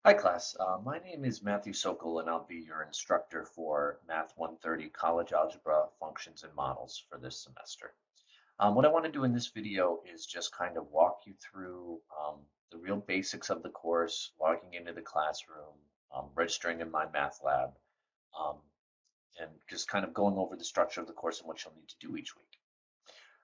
Hi class, my name is Matthew Sokol and I'll be your instructor for Math 130 College Algebra Functions and Models for this semester. What I want to do in this video is just kind of walk you through the real basics of the course, logging into the classroom, registering in my math lab, um, and just kind of going over the structure of the course and what you'll need to do each week.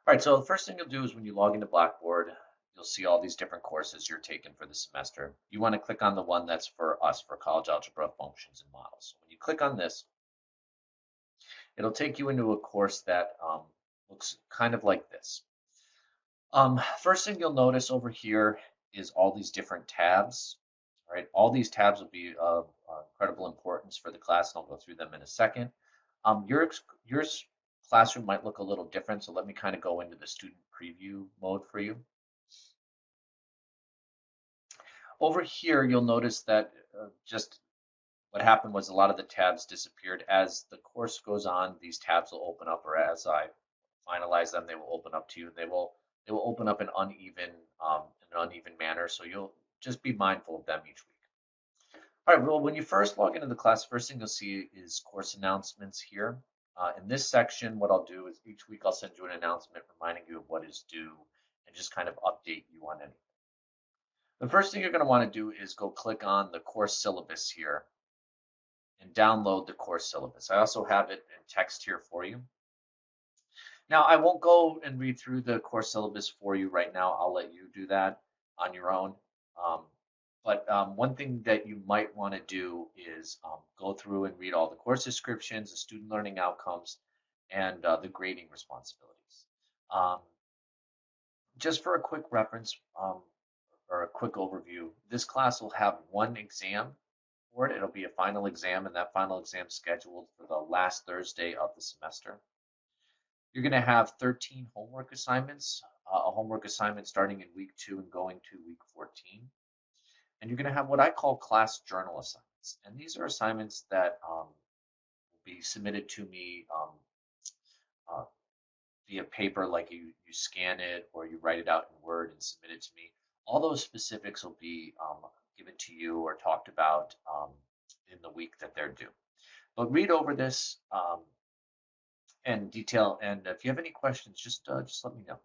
All right, so the first thing you'll do is when you log into Blackboard, you'll see all these different courses you're taking for the semester. You want to click on the one that's for us, for college algebra functions and models. So when you click on this, it'll take you into a course that looks kind of like this. First thing you'll notice over here is all these different tabs. All right, all these tabs will be of incredible importance for the class, and I'll go through them in a second. Yours classroom might look a little different, so let me kind of go into the student preview mode for you. Over here, you'll notice that just what happened was a lot of the tabs disappeared. As the course goes on, these tabs will open up, or as I finalize them, they will open up to you. They will open up in an uneven manner, so you'll just be mindful of them each week. All right, well, when you first log into the class, first thing you'll see is course announcements here. In this section, what I'll do is each week I'll send you an announcement reminding you of what is due and just kind of update you on anything. The first thing you're going to want to do is go click on the course syllabus here and download the course syllabus. I also have it in text here for you. Now, I won't go and read through the course syllabus for you right now. I'll let you do that on your own. But one thing that you might want to do is go through and read all the course descriptions, the student learning outcomes, and the grading responsibilities. Um, just for a quick reference, or a quick overview, this class will have one exam for it. It'll be a final exam, and that final exam is scheduled for the last Thursday of the semester. You're going to have 13 homework assignments, a homework assignment starting in week 2 and going to week 14. And you're going to have what I call class journal assignments. And these are assignments that will be submitted to me uh, via paper, like you scan it or you write it out in Word and submit it to me. All those specifics will be given to you or talked about in the week that they're due. But read over this and detail, and if you have any questions, just let me know.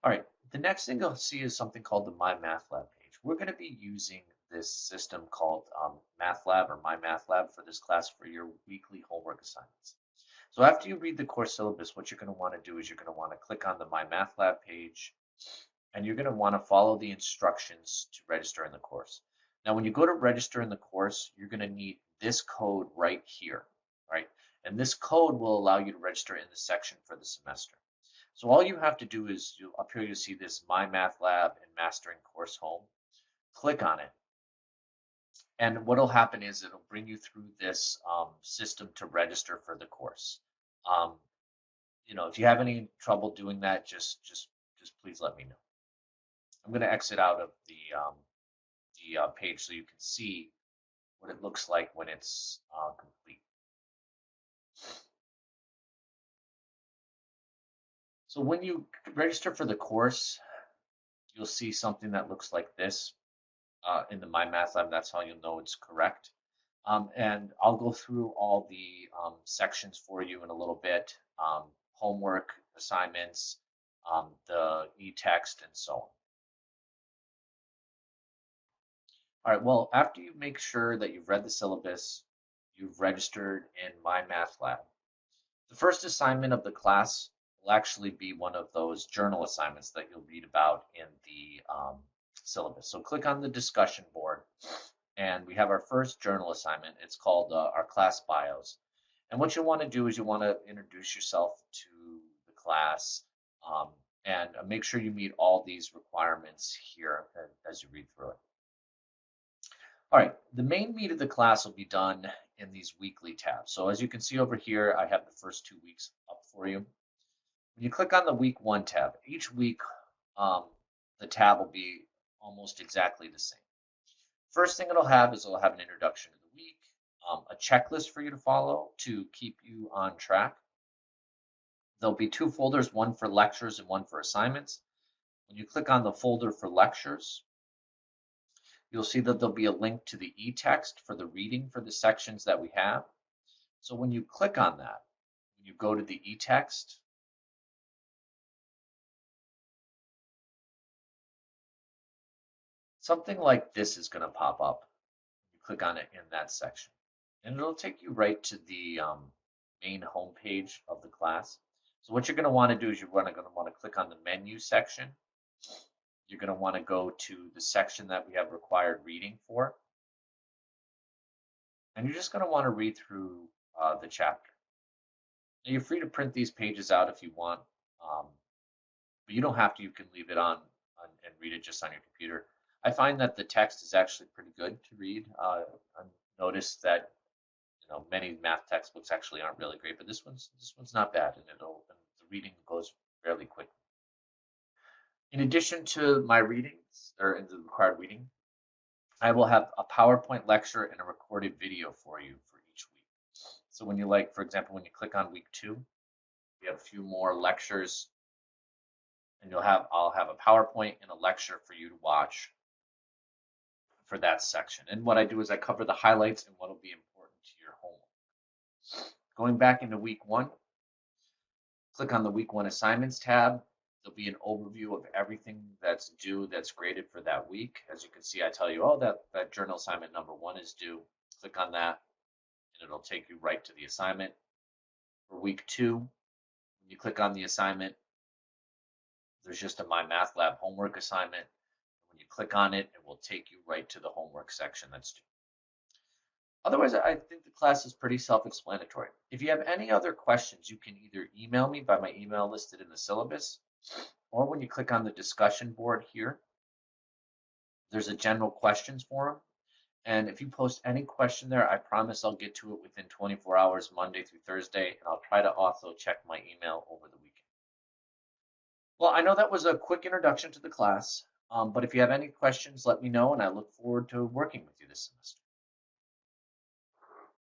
All right, the next thing you'll see is something called the My Math Lab page. We're going to be using this system called Math Lab or My Math Lab for this class for your weekly homework assignments. So after you read the course syllabus, what you're going to want to do is you're going to want to click on the My Math Lab page, and you're going to want to follow the instructions to register in the course. Now, when you go to register in the course, you're going to need this code right here, right? And this code will allow you to register in the section for the semester. So all you have to do is, up here you'll see this My Math Lab and Mastering Course Home. Click on it. And what will happen is it'll bring you through this system to register for the course. Um, if you have any trouble doing that, just please let me know. I'm going to exit out of the page so you can see what it looks like when it's complete. So when you register for the course, you'll see something that looks like this in the My Math Lab. That's how you'll know it's correct. And I'll go through all the sections for you in a little bit, homework, assignments, the e-text, and so on. All right, well, after you make sure that you've read the syllabus, you've registered in My Math Lab, the first assignment of the class will actually be one of those journal assignments that you'll read about in the syllabus. So click on the discussion board, and we have our first journal assignment. It's called our class bios. And what you'll want to do is you want to introduce yourself to the class and make sure you meet all these requirements here as you read through it. All right, the main meat of the class will be done in these weekly tabs. So as you can see over here, I have the first 2 weeks up for you. When you click on the week 1 tab, each week the tab will be almost exactly the same. First thing it'll have is it'll have an introduction to the week, a checklist for you to follow to keep you on track. There'll be 2 folders, one for lectures and one for assignments. When you click on the folder for lectures, You'll see that there'll be a link to the e-text for the reading for the sections that we have. So when you click on that, when you go to the e-text, something like this is going to pop up. You click on it in that section, and it'll take you right to the main home page of the class. So what you're going to want to do is you're going to want to click on the menu section. You're going to want to go to the section that we have required reading for. And you're just going to want to read through the chapter. Now you're free to print these pages out if you want, but you don't have to. You can leave it on and read it just on your computer. I find that the text is actually pretty good to read. I noticed that many math textbooks actually aren't really great, but this one's not bad, and the reading goes fairly quick. In addition to my readings, or in the required reading, I will have a PowerPoint lecture and a recorded video for you for each week. So when you for example, when you click on week 2, we have a few more lectures, and I'll have a PowerPoint and a lecture for you to watch for that section. And what I do is I cover the highlights and what will be important to your homework. Going back into week 1, click on the week 1 assignments tab. There'll be an overview of everything that's due, that's graded for that week. As you can see, I tell you, oh, that journal assignment number 1 is due. Click on that, and it'll take you right to the assignment. For week 2, when you click on the assignment, there's just a My Math Lab homework assignment. When you click on it, it will take you right to the homework section that's due. Otherwise, I think the class is pretty self-explanatory. If you have any other questions, you can either email me by my email listed in the syllabus, or when you click on the discussion board here, there's a general questions forum. And if you post any question there, I promise I'll get to it within 24 hours, Monday through Thursday, and I'll try to also check my email over the weekend. Well, I know that was a quick introduction to the class, but if you have any questions, let me know, and I look forward to working with you this semester.